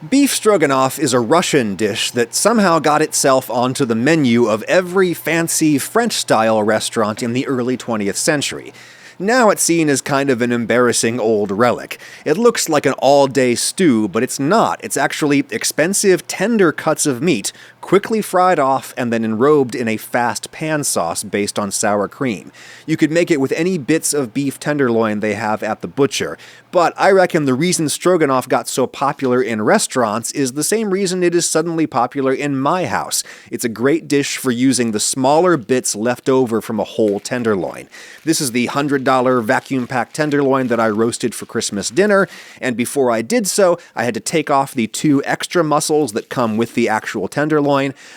Beef stroganoff is a Russian dish that somehow got itself onto the menu of every fancy French-style restaurant in the early 20th century. Now it's seen as kind of an embarrassing old relic. It looks like an all-day stew, but it's not. It's actually expensive, tender cuts of meat, quickly fried off and then enrobed in a fast pan sauce based on sour cream. You could make it with any bits of beef tenderloin they have at the butcher, but I reckon the reason stroganoff got so popular in restaurants is the same reason it is suddenly popular in my house. It's a great dish for using the smaller bits left over from a whole tenderloin. This is the $100 vacuum-packed tenderloin that I roasted for Christmas dinner, and before I did so, I had to take off the 2 extra muscles that come with the actual tenderloin.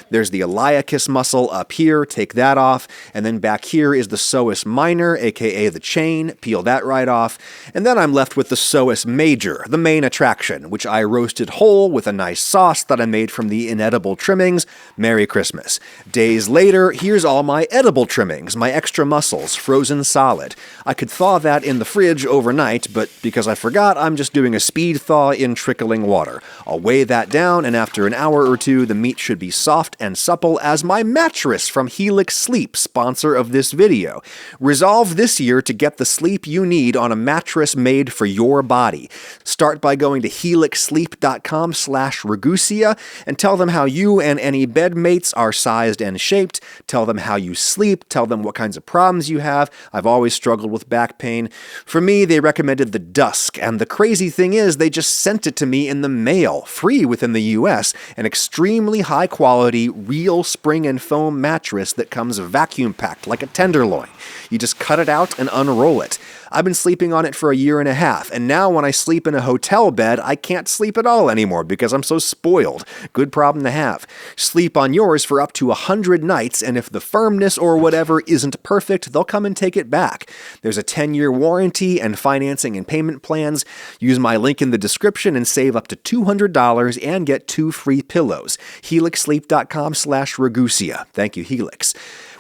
There's the iliacus muscle up here, take that off, and then back here is the psoas minor, aka the chain, peel that right off, and then I'm left with the psoas major, the main attraction, which I roasted whole with a nice sauce that I made from the inedible trimmings. Merry Christmas. Days later, here's all my edible trimmings, my extra muscles, frozen solid. I could thaw that in the fridge overnight, but because I forgot, I'm just doing a speed thaw in trickling water. I'll weigh that down, and after an hour or two, the meat should be soft and supple as my mattress from Helix Sleep, sponsor of this video. Resolve this year to get the sleep you need on a mattress made for your body. Start by going to helixsleep.com/Ragusia and tell them how you and any bedmates are sized and shaped. Tell them how you sleep. Tell them what kinds of problems you have. I've always struggled with back pain. For me, they recommended the Dusk, and the crazy thing is they just sent it to me in the mail, free within the US, an extremely high-quality, real spring and foam mattress that comes vacuum-packed like a tenderloin. You just cut it out and unroll it. I've been sleeping on it for a year and a half, and now when I sleep in a hotel bed, I can't sleep at all anymore because I'm so spoiled. Good problem to have. Sleep on yours for up to 100 nights, and if the firmness or whatever isn't perfect, they'll come and take it back. There's a 10-year warranty and financing and payment plans. Use my link in the description and save up to $200 and get 2 free pillows. helixsleep.com/Ragusia. Thank you, Helix.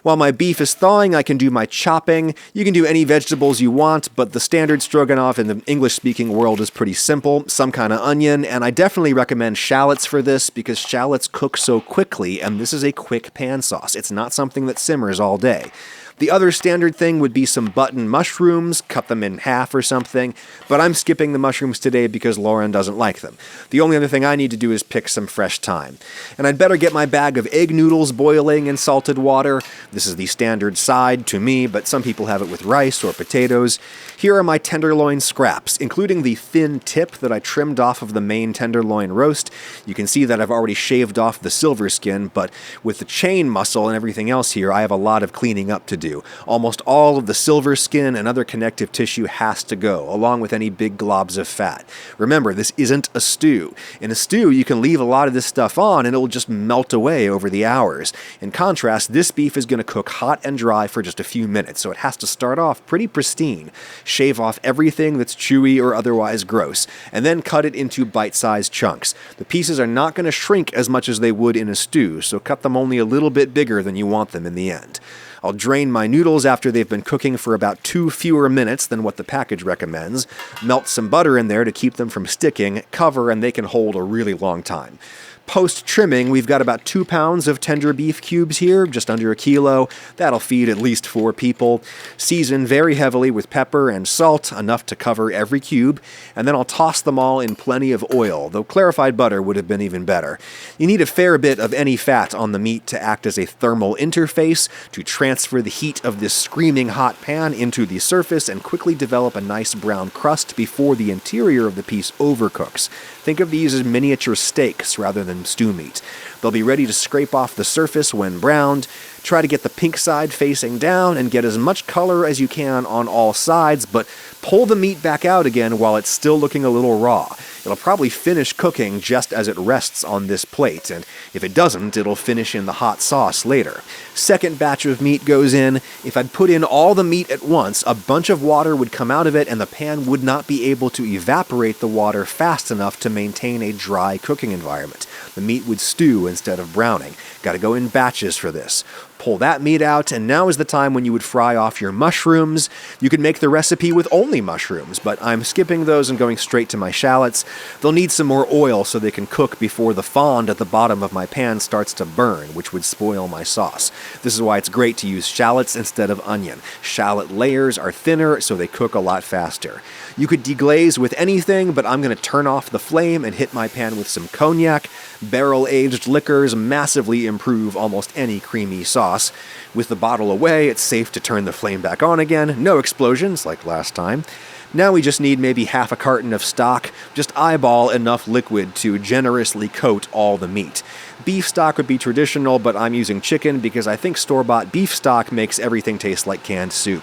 While my beef is thawing, I can do my chopping. You can do any vegetables you want, but the standard stroganoff in the English-speaking world is pretty simple. Some kind of onion, and I definitely recommend shallots for this because shallots cook so quickly, and this is a quick pan sauce. It's not something that simmers all day. The other standard thing would be some button mushrooms, cut them in half or something, but I'm skipping the mushrooms today because Lauren doesn't like them. The only other thing I need to do is pick some fresh thyme. And I'd better get my bag of egg noodles boiling in salted water. This is the standard side to me, but some people have it with rice or potatoes. Here are my tenderloin scraps, including the thin tip that I trimmed off of the main tenderloin roast. You can see that I've already shaved off the silver skin, but with the chain muscle and everything else here, I have a lot of cleaning up to do. Almost all of the silver skin and other connective tissue has to go, along with any big globs of fat. Remember, this isn't a stew. In a stew, you can leave a lot of this stuff on and it will just melt away over the hours. In contrast, this beef is going to cook hot and dry for just a few minutes, so it has to start off pretty pristine. Shave off everything that's chewy or otherwise gross, and then cut it into bite-sized chunks. The pieces are not going to shrink as much as they would in a stew, so cut them only a little bit bigger than you want them in the end. I'll drain my noodles after they've been cooking for about 2 fewer minutes than what the package recommends, melt some butter in there to keep them from sticking, cover, and they can hold a really long time. Post-trimming, we've got about 2 pounds of tender beef cubes here, just under a kilo. That'll feed at least 4 people. Season very heavily with pepper and salt, enough to cover every cube, and then I'll toss them all in plenty of oil, though clarified butter would have been even better. You need a fair bit of any fat on the meat to act as a thermal interface, to transfer the heat of this screaming hot pan into the surface and quickly develop a nice brown crust before the interior of the piece overcooks. Think of these as miniature steaks rather than stew meat. They'll be ready to scrape off the surface when browned. Try to get the pink side facing down and get as much color as you can on all sides, but pull the meat back out again while it's still looking a little raw. It'll probably finish cooking just as it rests on this plate, and if it doesn't, it'll finish in the hot sauce later. Second batch of meat goes in. If I'd put in all the meat at once, a bunch of water would come out of it and the pan would not be able to evaporate the water fast enough to maintain a dry cooking environment. The meat would stew instead of browning. Gotta go in batches for this. Pull that meat out, and now is the time when you would fry off your mushrooms. You could make the recipe with only mushrooms, but I'm skipping those and going straight to my shallots. They'll need some more oil so they can cook before the fond at the bottom of my pan starts to burn, which would spoil my sauce. This is why it's great to use shallots instead of onion. Shallot layers are thinner, so they cook a lot faster. You could deglaze with anything, but I'm going to turn off the flame and hit my pan with some cognac. Barrel-aged liquors massively improve almost any creamy sauce. With the bottle away, it's safe to turn the flame back on again. No explosions like last time. Now we just need maybe half a carton of stock. Just eyeball enough liquid to generously coat all the meat. Beef stock would be traditional, but I'm using chicken because I think store-bought beef stock makes everything taste like canned soup.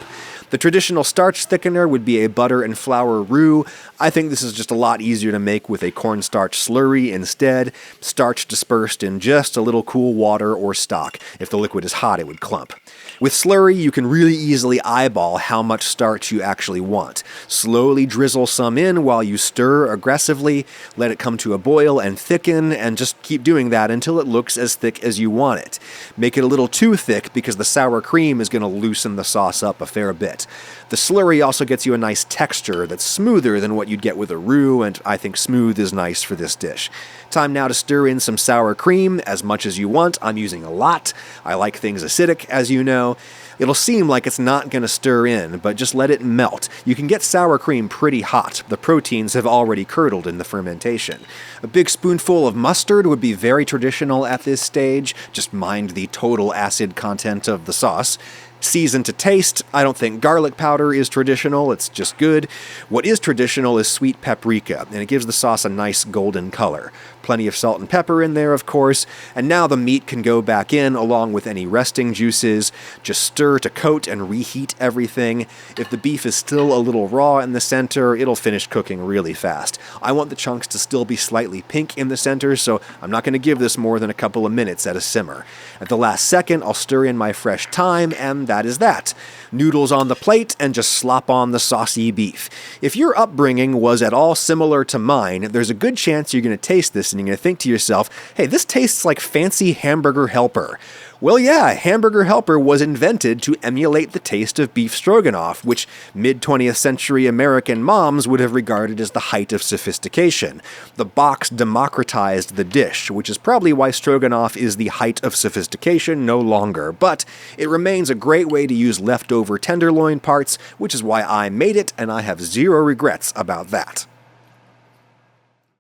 The traditional starch thickener would be a butter and flour roux. I think this is just a lot easier to make with a cornstarch slurry instead. Starch dispersed in just a little cool water or stock. If the liquid is hot, it would clump. With slurry, you can really easily eyeball how much starch you actually want. Slowly drizzle some in while you stir aggressively, let it come to a boil and thicken, and just keep doing that until it looks as thick as you want it. Make it a little too thick because the sour cream is going to loosen the sauce up a fair bit. The slurry also gets you a nice texture that's smoother than what you'd get with a roux, and I think smooth is nice for this dish. Time now to stir in some sour cream, as much as you want. I'm using a lot. I like things acidic, as you know. It'll seem like it's not going to stir in, but just let it melt. You can get sour cream pretty hot. The proteins have already curdled in the fermentation. A big spoonful of mustard would be very traditional at this stage. Just mind the total acid content of the sauce. Season to taste. I don't think garlic powder is traditional, it's just good. What is traditional is sweet paprika, and it gives the sauce a nice golden color. Plenty of salt and pepper in there, of course, and now the meat can go back in along with any resting juices. Just stir to coat and reheat everything. If the beef is still a little raw in the center, it'll finish cooking really fast. I want the chunks to still be slightly pink in the center, so I'm not going to give this more than a couple of minutes at a simmer. At the last second, I'll stir in my fresh thyme, and that is that. Noodles on the plate, and just slop on the saucy beef. If your upbringing was at all similar to mine, there's a good chance you're going to taste this and you're going to think to yourself, hey, this tastes like fancy Hamburger Helper. Well, yeah, Hamburger Helper was invented to emulate the taste of beef stroganoff, which mid-20th century American moms would have regarded as the height of sophistication. The box democratized the dish, which is probably why stroganoff is the height of sophistication no longer, but it remains a great way to use leftover tenderloin parts, which is why I made it, and I have zero regrets about that.